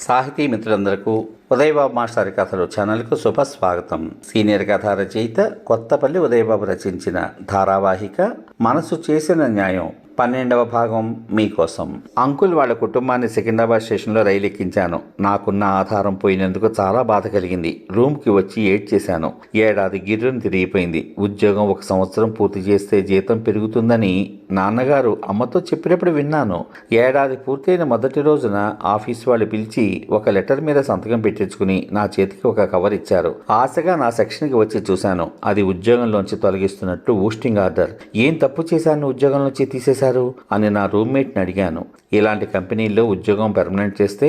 సాహితీ మిత్రులందరకు ఉదయబాబు మాస్టర్ కథలు ఛానల్కు శుభస్వాగతం. సీనియర్ కథా రచయిత కొత్తపల్లి ఉదయబాబు రచించిన ధారావాహిక మనసు చేసిన న్యాయం 12వ భాగం మీకోసం. అంకుల్ వాళ్ళ కుటుంబాన్ని సికింద్రాబాద్ స్టేషన్లో రైలు ఎక్కించాను. నాకున్న ఆధారం పోయినందుకు చాలా బాధ కలిగింది. రూమ్కి వచ్చి ఏడ్చేశాను. ఏడాది గిర్రును తిరిగిపోయింది. ఉద్యోగం 1 సంవత్సరం పూర్తి చేస్తే జీతం పెరుగుతుందని నాన్నగారు అమ్మతో చెప్పినప్పుడు విన్నాను. ఏడాది పూర్తయిన మొదటి రోజున ఆఫీస్ వాళ్ళు పిలిచి ఒక లెటర్ మీద సంతకం పెట్టించుకుని నా చేతికి ఒక కవర్ ఇచ్చారు. ఆశగా నా సెక్షన్కి వచ్చి చూశాను. అది ఉద్యోగంలోంచి తొలగిస్తున్నట్టు ఊస్టింగ్ ఆర్డర్. ఏం తప్పు చేశాను ఉద్యోగంలోంచి తీసేశారు అని నా రూమ్మేట్ని అడిగాను. ఇలాంటి కంపెనీల్లో ఉద్యోగం పర్మనెంట్ చేస్తే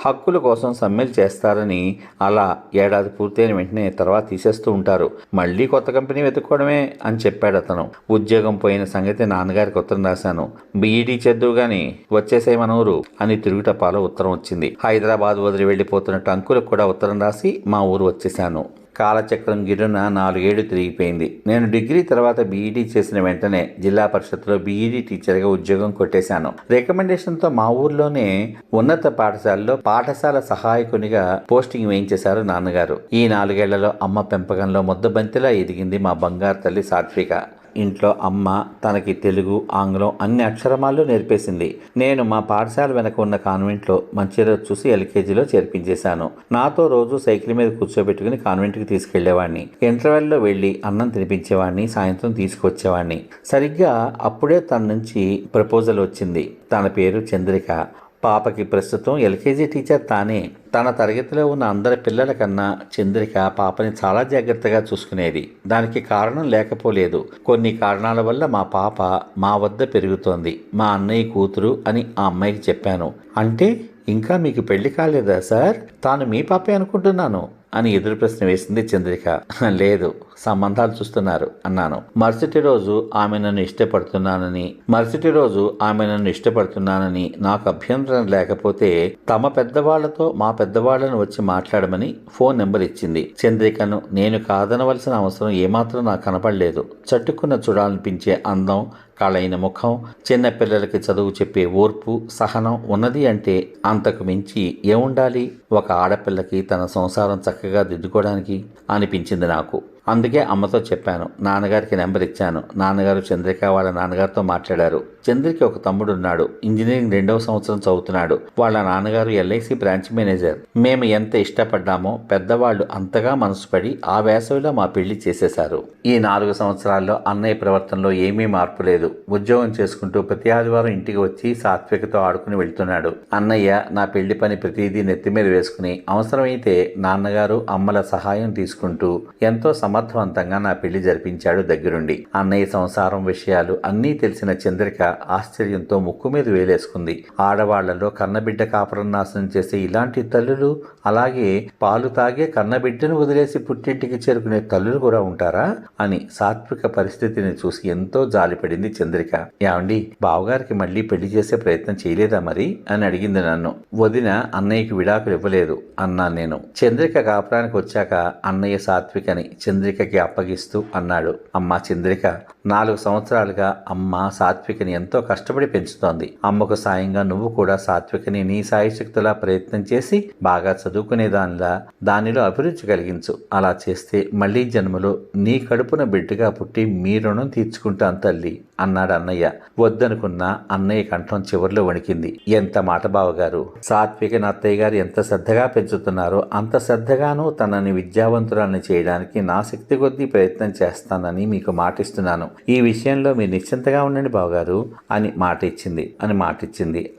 హక్కుల కోసం సమ్మెలు చేస్తారని, అలా ఏడాది పూర్తయిన వెంటనే తర్వాత తీసేస్తూ ఉంటారు. మళ్ళీ కొత్త కంపెనీ వెతుక్కోవడమే అని చెప్పాడు అతను. ఉద్యోగం పోయిన సంగతి నాన్నగారికి ఉత్తరం రాశాను. బీఈడీ చేద్దువు గాని వచ్చేసే మన ఊరు అని తిరుగుటపాలో ఉత్తరం వచ్చింది. హైదరాబాద్ వదిలి వెళ్ళిపోతున్నట్టు అంకులకు కూడా ఉత్తరం రాసి మా ఊరు వచ్చేసాను. కాలచక్రం గిరున 4 ఏళ్లు తిరిగిపోయింది. నేను డిగ్రీ తర్వాత బీఈడీ చేసిన వెంటనే జిల్లా పరిషత్లో బీఈడీ టీచర్గా ఉద్యోగం కొట్టేశాను. రికమెండేషన్తో మా ఊర్లోనే ఉన్నత పాఠశాలలో పాఠశాల సహాయకునిగా పోస్టింగ్ వేయించేశారు నాన్నగారు. ఈ 4 ఏళ్లలో అమ్మ పెంపకంలో ముద్దబంతిలా ఎదిగింది మా బంగారు తల్లి సాత్విక. ఇంట్లో అమ్మ తనకి తెలుగు, ఆంగ్లం అన్ని అక్షరమాలు నేర్పేసింది. నేను మా పాఠశాల వెనక ఉన్న కాన్వెంట్లో మంచి రోజు చూసి ఎల్కేజీలో చేర్పించేశాను. నాతో రోజు సైకిల్ మీద కూర్చోబెట్టుకుని కాన్వెంట్కి తీసుకెళ్లేవాడిని. ఇంటర్వెల్లో వెళ్ళి అన్నం తినిపించేవాడిని, సాయంత్రం తీసుకొచ్చేవాడిని. సరిగ్గా అప్పుడే తన నుంచి ప్రపోజల్ వచ్చింది. తన పేరు చంద్రిక. పాపకి ప్రస్తుతం ఎల్కేజీ టీచర్ తానే. తన తరగతిలో ఉన్న అందరి పిల్లల కన్నా చంద్రిక పాపని చాలా జాగ్రత్తగా చూసుకునేది. దానికి కారణం లేకపోలేదు. కొన్ని కారణాల వల్ల మా పాప మా వద్ద పెరుగుతోంది. మా అన్నయ్య కూతురు అని ఆ అమ్మాయికి చెప్పాను. అంటే ఇంకా మీకు పెళ్లి కాలేదా సార్? తాను మీ పాపే అనుకుంటున్నాను అని ఎదురు ప్రశ్న వేసింది చంద్రిక. లేదు, సంబంధాలు చూస్తున్నారు అన్నాను. మరుసటి రోజు ఆమె నన్ను ఇష్టపడుతున్నానని నాకు అభ్యంతరం లేకపోతే తమ పెద్దవాళ్లతో మా పెద్దవాళ్లను వచ్చి మాట్లాడమని ఫోన్ నెంబర్ ఇచ్చింది. చంద్రికను నేను కాదనవలసిన అవసరం ఏమాత్రం నాకు కనపడలేదు. చట్టుకున్న చూడాలనిపించే అందం, కళైన ముఖం, చిన్నపిల్లలకి చదువు చెప్పే ఓర్పు, సహనం ఉన్నది అంటే అంతకు మించి ఏముండాలి ఒక ఆడపిల్లకి తన సంసారం చక్కగా దిద్దుకోవడానికి అనిపించింది నాకు. అందుకే అమ్మతో చెప్పాను. నాన్నగారికి నెంబర్ ఇచ్చాను. నాన్నగారు చంద్రిక వాళ్ళ నాన్నగారితో మాట్లాడారు. చంద్రికి ఒక తమ్ముడు ఉన్నాడు. ఇంజనీరింగ్ 2వ సంవత్సరం చదువుతున్నాడు. వాళ్ళ నాన్నగారు ఎల్ఐసి బ్రాంచ్ మేనేజర్. మేము ఎంత ఇష్టపడ్డామో పెద్దవాళ్ళు అంతగా మనసు పడి ఆ వేసవిలో మా పెళ్లి చేసేశారు. ఈ 4 సంవత్సరాల్లో అన్నయ్య ప్రవర్తనలో ఏమీ మార్పు లేదు. ఉద్యోగం చేసుకుంటూ ప్రతి ఆదివారం ఇంటికి వచ్చి సాత్వికతో ఆడుకుని వెళ్తున్నాడు. అన్నయ్య నా పెళ్లి పని ప్రతిదీ నెత్తి మీద వేసుకుని అవసరమైతే నాన్నగారు అమ్మల సహాయం తీసుకుంటూ ఎంతో సమర్థవంతంగా నా పెళ్లి జరిపించాడు దగ్గరుండి. అన్నయ్య సంసారం విషయాలు అన్నీ తెలిసిన చంద్రిక ఆశ్చర్యంతో ముక్కు మీద వేలేసుకుంది. ఆడవాళ్లలో కన్నబిడ్డ కాపురం నాశనం చేసే ఇలాంటి తల్లులు, అలాగే పాలు తాగే కన్నబిడ్డను వదిలేసి పుట్టింటికి చేరుకునే తల్లులు కూడా ఉంటారా అని సాత్విక పరిస్థితిని చూసి ఎంతో జాలిపడింది చంద్రిక. ఏమండి, బావగారికి మళ్ళీ పెళ్లి చేసే ప్రయత్నం చేయలేదా మరి అని అడిగింది నన్ను. వదిన అన్నయ్యకి విడాకులు ఇవ్వలేదు అన్నాను నేను. చంద్రిక కాపురానికి వచ్చాక అన్నయ్య సాత్వికని చంద్రికకి అప్పగిస్తూ అన్నాడు. అమ్మా చంద్రిక, 4 సంవత్సరాలుగా అమ్మ సాత్వికని ఎంతో కష్టపడి పెంచుతోంది. అమ్మకు సాయంగా నువ్వు కూడా సాత్వికని నీ సాయశక్తులా ప్రయత్నం చేసి బాగా చదువుకునే దానిలో అభిరుచి కలిగించు. అలా చేస్తే మళ్లీ జన్మలో నీ కడుపున బిడ్డగా పుట్టి మీ రుణం తీర్చుకుంటాను తల్లి అన్నాడు అన్నయ్య. వద్దనుకున్నా అన్నయ్య కంఠం చివర్లో వణికింది. ఎంత మాట బావగారు! సాత్వికని అత్తయ్య గారు ఎంత శ్రద్ధగా పెంచుతున్నారో అంత శ్రద్ధగానూ తనని విద్యావంతురాలని చేయడానికి నా శక్తి కొద్దీ ప్రయత్నం చేస్తానని మీకు మాటిస్తున్నాను. ఈ విషయంలో మీరు నిశ్చింతగా ఉండండి బావగారు అని మాటిచ్చింది.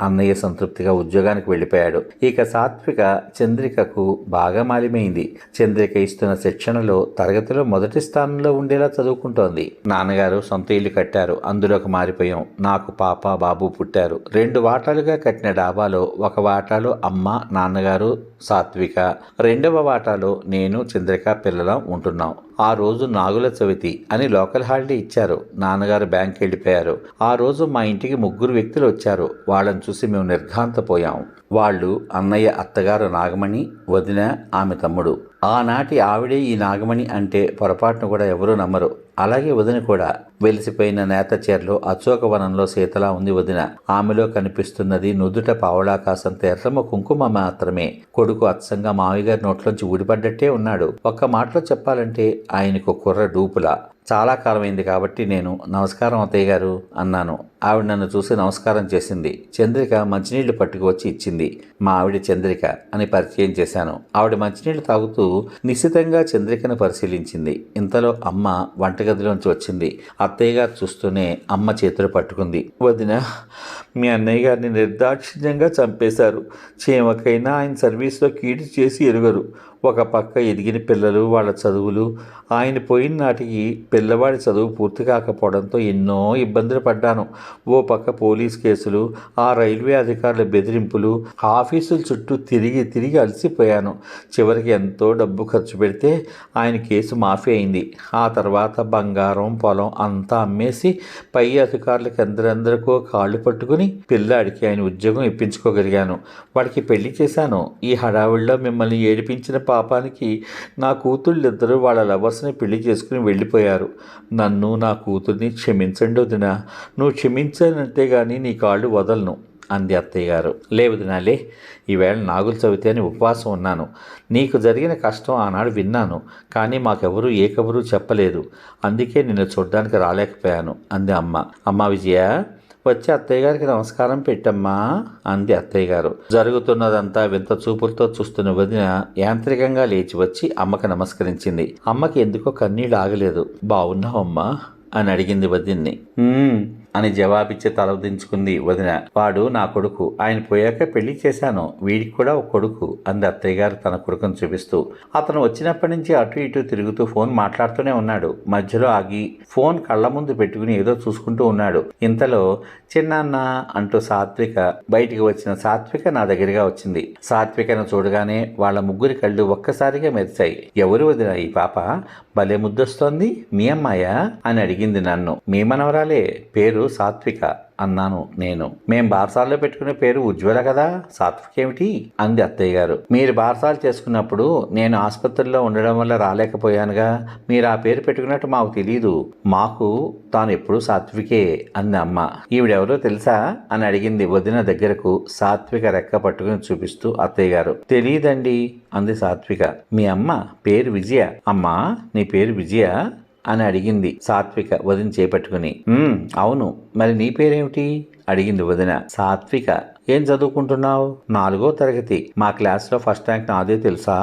అన్నయ్య సంతృప్తిగా ఉద్యోగానికి వెళ్ళిపోయాడు. ఇక సాత్విక చంద్రికకు బాగా మాలిమైంది. చంద్రిక ఇస్తున్న శిక్షణలో తరగతిలో మొదటి స్థానంలో ఉండేలా చదువుకుంటోంది. నాన్నగారు సొంత ఇల్లు కట్టారు. అందులోకి మారిపోయాం. నాకు పాప, బాబు పుట్టారు. 2 వాటాలుగా కట్టిన డాబాలో ఒక వాటాలో అమ్మ, నాన్నగారు, సాత్విక, 2వ వాటాలో నేను, చంద్రిక పిల్లలం ఉంటున్నాం. ఆ రోజు నాగుల చవితి అని లోకల్ హాలిడే ఇచ్చారు. నాన్నగారు బ్యాంక్కి వెళ్ళిపోయారు. ఆ రోజు మా ఇంటికి 3 వ్యక్తులు వచ్చారు. వాళ్ళని చూసి మేము నిర్ఘాంతపోయాం. వాళ్ళు అన్నయ్య అత్తగారు నాగమణి, వదిన, ఆమె తమ్ముడు. ఆనాటి ఆవిడే ఈ నాగమణి అంటే పొరపాటును కూడా ఎవరూ నమ్మరు. అలాగే వదిన కూడా. వెలిసిపోయిన నేత చీరలో అశోకవనంలో సీతలా ఉంది వదిన. ఆమెలో కనిపిస్తున్నది నుదుట పావళాకాశంత ఎర్రమ కుంకుమ మాత్రమే. కొడుకు అచ్చంగా మావయ్య గారి నోట్లోంచి ఊడిపడ్డట్టే ఉన్నాడు. ఒక్క మాటలో చెప్పాలంటే ఆయనకు కుర్ర డూపులా. చాలా కాలమైంది కాబట్టి నేను నమస్కారం అత్తయ్య గారు అన్నాను. ఆవిడ నన్ను చూసి నమస్కారం చేసింది. చంద్రిక మంచినీళ్లు పట్టుకువచ్చి ఇచ్చింది. మా ఆవిడ చంద్రిక అని పరిచయం చేశాను. ఆవిడ మంచినీళ్లు తాగుతూ నిశితంగా చంద్రికను పరిశీలించింది. ఇంతలో అమ్మ వంటగదిలోంచి వచ్చింది. అత్తయ్య గారు చూస్తూనే అమ్మ చేతులు పట్టుకుంది. వదిన, మీ అన్నయ్య గారిని నిర్దాక్షిణ్యంగా చంపేశారు. చీమకైనా ఆయన సర్వీస్లో కీడు చేసి ఎరుగరు. ఒక పక్క ఎదిగిన పిల్లలు, వాళ్ళ చదువులు. ఆయన పోయిన నాటికి పిల్లవాడి చదువు పూర్తి కాకపోవడంతో ఎన్నో ఇబ్బందులు పడ్డాను. ఓ పక్క పోలీస్ కేసులు, ఆ రైల్వే అధికారుల బెదిరింపులు, ఆఫీసుల చుట్టూ తిరిగి అలసిపోయాను. చివరికి ఎంతో డబ్బు ఖర్చు పెడితే ఆయన కేసు మాఫీ అయింది. ఆ తర్వాత బంగారం, పొలం అంతా అమ్మేసి పై అధికారులకు ఎందరెందరికో కాళ్ళు పట్టుకుని పిల్లాడికి ఆయన ఉద్యోగం ఇప్పించుకోగలిగాను. వాడికి పెళ్లి చేశాను. ఈ హడావిడిలో మిమ్మల్ని ఏడిపించిన పాపానికి నా కూతుళ్ళిద్దరూ వాళ్ళ లవర్స్ని పెళ్లి చేసుకుని వెళ్ళిపోయారు. నన్ను, నా కూతుర్ని క్షమించండి వదినా. నువ్వు క్షమించానంటే గానీ నీ కాళ్ళు వదలను అంది అత్తయ్య గారు. లే వదినా లే, ఈవేళ నాగుల చవితి అని ఉపవాసం ఉన్నాను. నీకు జరిగిన కష్టం ఆనాడు విన్నాను, కానీ మాకెవరూ ఏ కబురు చెప్పలేదు. అందుకే నిన్ను చూడ్డానికి రాలేకపోయాను అంది అమ్మ. అమ్మా విజయ, వచ్చి అత్తయ్య గారికి నమస్కారం పెట్టమ్మా అంది అత్తయ్య గారు. జరుగుతున్నదంతా వింత చూపులతో చూస్తున్న వదిన యాంత్రికంగా లేచి వచ్చి అమ్మకి నమస్కరించింది. అమ్మకి ఎందుకో కన్నీళ్ళు ఆగలేదు. బాగున్నావమ్మా అని అడిగింది వదిన్ని. అని జవాబిచ్చి తలదించుకుంది వదిన. వాడు నా కొడుకు. ఆయన పోయాక పెళ్లి చేశాను. వీడికి కూడా ఒక కొడుకు అంది అత్తయ్య గారు తన కొడుకును చూపిస్తూ. అతను వచ్చినప్పటి నుంచి అటు ఇటు తిరుగుతూ ఫోన్ మాట్లాడుతూనే ఉన్నాడు. మధ్యలో ఆగి ఫోన్ కళ్ళ ముందు పెట్టుకుని ఏదో చూసుకుంటూ ఉన్నాడు. ఇంతలో చిన్నాన్న అంటూ సాత్విక, బయటికి వచ్చిన సాత్విక నా దగ్గరగా వచ్చింది. సాత్వికను చూడగానే వాళ్ళ ముగ్గురి కళ్ళు ఒక్కసారిగా మెరిచాయి. ఎవరు వదిన ఈ పాప? భలే ముద్దొస్తోంది. మీ అమ్మాయా అని అడిగింది నన్ను. మీ మనవరాలే, పేరు సాత్విక అన్నాను నేను. మేం బారసాల్లో పెట్టుకునే పేరు ఉజ్వల కదా, సాత్విక ఏమిటి అంది అత్తయ్య గారు. మీరు బారసాలు చేసుకున్నప్పుడు నేను ఆసుపత్రిలో ఉండడం వల్ల రాలేకపోయానుగా. మీరు ఆ పేరు పెట్టుకున్నట్టు మాకు తెలీదు. మాకు తాను ఎప్పుడూ సాత్వికే అంది అమ్మ. ఈవిడెవరో తెలుసా అని అడిగింది వదిన దగ్గరకు సాత్విక రెక్క పట్టుకుని చూపిస్తూ అత్తయ్య గారు. తెలీదండి అంది సాత్విక. మీ అమ్మ పేరు విజయ. అమ్మా, నీ పేరు విజయ అని అడిగింది సాత్విక వదిన చేపట్టుకుని. అవును, మరి నీ పేరేమిటి అడిగింది వదిన. సాత్విక. ఏం చదువుకుంటున్నావు? 4వ తరగతి. మా క్లాస్లో ఫస్ట్ ర్యాంక్ నాదే తెలుసా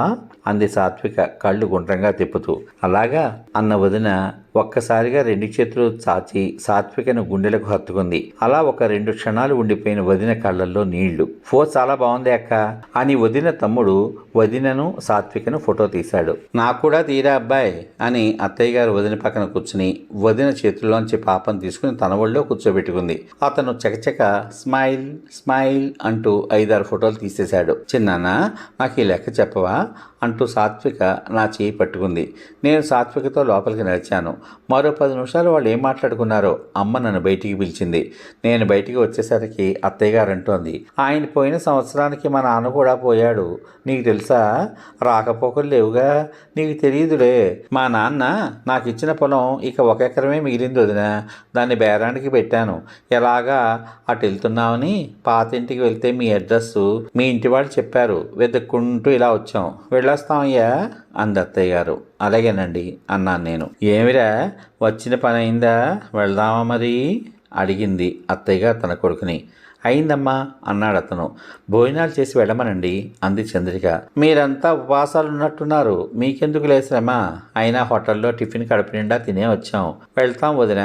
అంది సాత్విక కళ్ళు గుండ్రంగా తిప్పుతూ. అలాగా అన్న వదిన ఒక్కసారిగా 2 చేతులు చాచి సాత్వికను గుండెలకు హత్తుకుంది. అలా ఒక 2 క్షణాలు ఉండిపోయిన వదిన కళ్ళల్లో నీళ్లు. ఫోటో చాలా బాగుంది అక్క అని వదిన తమ్ముడు వదినను సాత్వికను ఫోటో తీశాడు. నాకు కూడా తీరా అబ్బాయి అని అత్తయ్య గారు వదిన పక్కన కూర్చుని వదిన చేతుల్లోంచి పాపను తీసుకుని తన ఒళ్ళో కూర్చోబెట్టుకుంది. అతను చకచక స్మైల్ స్మైల్ అంటూ 5-6 ఫోటోలు తీసేశాడు. చిన్నాన్న, నాకు ఈ లెక్క చెప్పవా అంటూ సాత్విక నా చేయి పట్టుకుంది. నేను సాత్వికతో లోపలికి నడిచాను. మరో 10 నిమిషాలు వాళ్ళు ఏం మాట్లాడుకున్నారో అమ్మ నన్ను బయటికి పిలిచింది. నేను బయటికి వచ్చేసరికి అత్తయ్య గారు అంటోంది, ఆయన పోయిన సంవత్సరానికి మా నాన్న కూడా పోయాడు. నీకు తెలుసా? రాకపోకలు లేవుగా, నీకు తెలియదులే. మా నాన్న నాకు ఇచ్చిన పొలం ఇక 1 ఎకరమే మిగిలింది వదిన. దాన్ని బేరానికి పెట్టాను. ఎలాగా అటు వెళ్తున్నామని పాతింటికి వెళ్తే మీ అడ్రస్సు మీ ఇంటి వాళ్ళు చెప్పారు. వెతుక్కుంటూ ఇలా వచ్చాం. వెళ్ళొస్తామయ్యా అంది అత్తయ్య గారు. అలాగేనండి అన్నాను నేను. ఏమిరా, వచ్చిన పని అయిందా? వెళ్దామా మరి అడిగింది అత్తయ్య గారు తన కొడుకుని. అయిందమ్మా అన్నాడు అతను. భోజనాలు చేసి వెళ్ళమనండి అంది చంద్రిక. మీరంతా ఉపవాసాలు ఉన్నట్టున్నారు, మీకెందుకు లేశ్రమా? అయినా హోటల్లో టిఫిన్ కడుపు నిండా తినే వచ్చాం. వెళ్తాం వదిన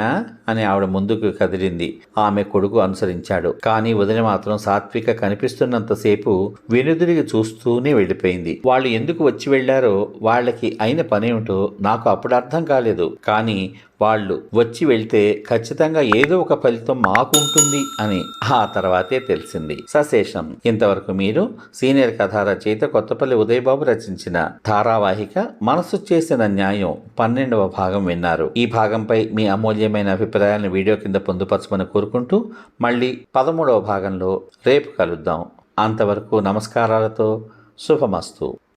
అని ఆవిడ ముందుకు కదిలింది. ఆమె కొడుకు అనుసరించాడు. కానీ వదిన మాత్రం సాత్విక కనిపిస్తున్నంతసేపు వెనుదిరిగి చూస్తూనే వెళ్ళిపోయింది. వాళ్ళు ఎందుకు వచ్చి వెళ్లారో, వాళ్ళకి అయిన పనేమిటో నాకు అప్పుడు అర్థం కాలేదు. కానీ వాళ్ళు వచ్చి వెళ్తే ఖచ్చితంగా ఏదో ఒక ఫలితం మాకుంటుంది అని ఆ తర్వాతే తెలిసింది. సశేషం. ఇంతవరకు మీరు సీనియర్ కథా రచయిత కొత్తపల్లి ఉదయబాబు రచించిన ధారావాహిక మనసు చేసిన న్యాయం 12వ భాగం విన్నారు. ఈ భాగంపై మీ అమూల్యమైన అభిప్రాయాలను వీడియో కింద పొందుపరచమని కోరుకుంటూ మళ్ళీ 13వ భాగంలో రేపు కలుద్దాం. అంతవరకు నమస్కారాలతో శుభమస్తు.